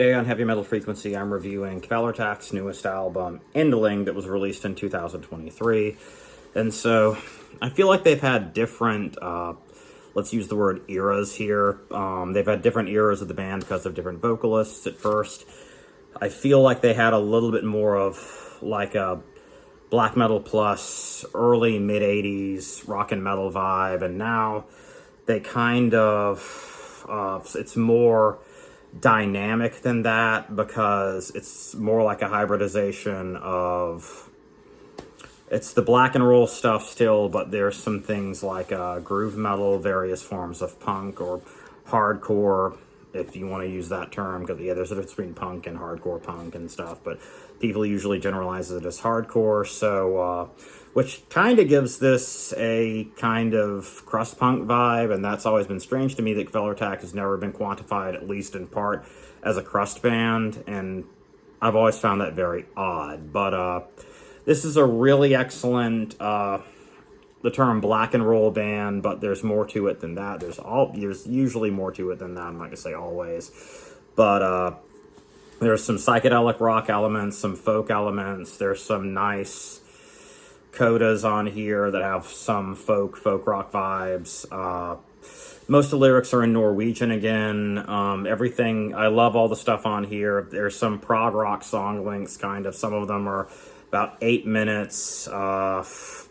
Today on Heavy Metal Frequency, I'm reviewing Kvelertak's newest album, Endling, that was released in 2023. And so, I feel like they've had different, let's use the word eras here. They've had different eras of the band because of different vocalists at first. I feel like they had a little bit more of, like, a black metal plus early, mid-80s rock and metal vibe, and now they kind of, it's more dynamic than that because it's more like a hybridization of, it's the black and roll stuff still, but there's some things like groove metal, various forms of punk or hardcore, if you want to use that term, because yeah, there's a difference between punk and hardcore punk and stuff, but people usually generalize it as hardcore, so which kind of gives this a kind of crust punk vibe, and that's always been strange to me that Kvelertak has never been quantified, at least in part, as a crust band, and I've always found that very odd. But this is a really excellent, the term black and roll band, but there's more to it than that. There's usually more to it than that. I'm not gonna say always, but there's some psychedelic rock elements, some folk elements. There's some nice codas on here that have some folk rock vibes. Most of the lyrics are in Norwegian again. Everything, I love all the stuff on here. There's some prog rock song lengths, kind of. Some of them are about 8 minutes. The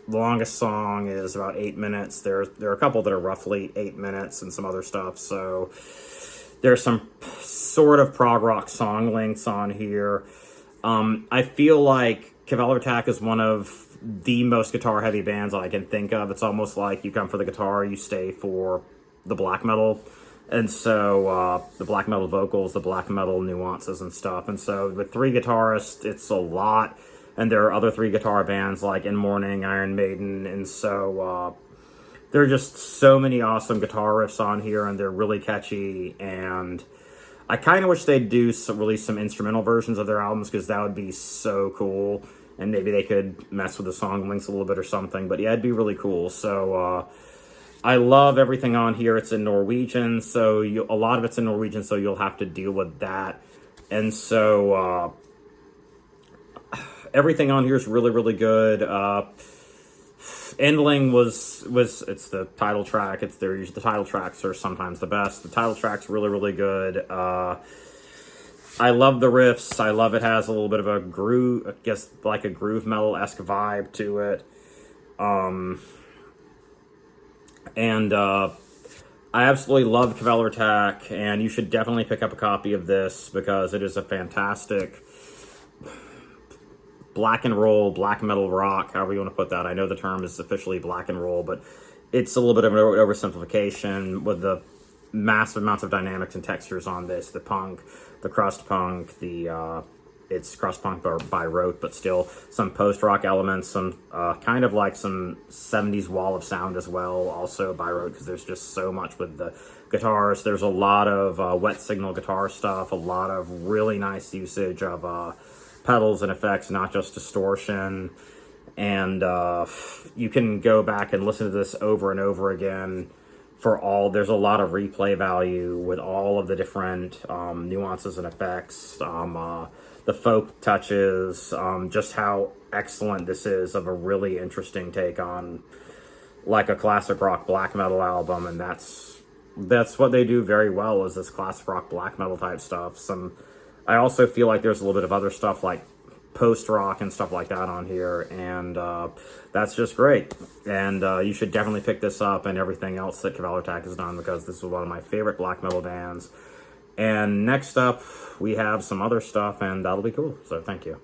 longest song is about 8 minutes. There are a couple that are roughly 8 minutes and some other stuff. So there's some sort of prog rock song lengths on here. I feel like Kvelertak is one of the most guitar heavy bands I can think of. It's almost like you come for the guitar, you stay for the black metal. And so the black metal vocals, the black metal nuances and stuff. And so with 3 guitarists, it's a lot. And there are other 3 guitar bands like In Mourning, Iron Maiden. And so there are just so many awesome guitar riffs on here, and they're really catchy. And I kind of wish they'd release some instrumental versions of their albums, because that would be so cool. And maybe they could mess with the song links a little bit or something. But yeah, it'd be really cool. So I love everything on here. It's in Norwegian, so a lot of it's in Norwegian, so you'll have to deal with that. And so everything on here is really, really good. Endling was it's the title track. The title tracks are sometimes the best. The title track's really, really good. I love the riffs. I love it has a little bit of a groove, I guess like a groove metal-esque vibe to it. And I absolutely love Kvelertak, and you should definitely pick up a copy of this because it is a fantastic black and roll, black metal rock, however you want to put that. I know the term is officially black and roll, but it's a little bit of an oversimplification with the massive amounts of dynamics and textures on this. The punk, the crust punk, it's crust punk by rote, but still some post-rock elements, some kind of like some 70s wall of sound as well, also by rote, because there's just so much with the guitars. There's a lot of wet signal guitar stuff, a lot of really nice usage of pedals and effects, not just distortion. And you can go back and listen to this over and over again there's a lot of replay value with all of the different nuances and effects, the folk touches, just how excellent this is of a really interesting take on like a classic rock black metal album. And that's what they do very well, is this classic rock black metal type stuff. I also feel like there's a little bit of other stuff like post-rock and stuff like that on here, and that's just great. And you should definitely pick this up and everything else that Kvelertak has done, because this is one of my favorite black metal bands. And next up, we have some other stuff, and that'll be cool. So thank you.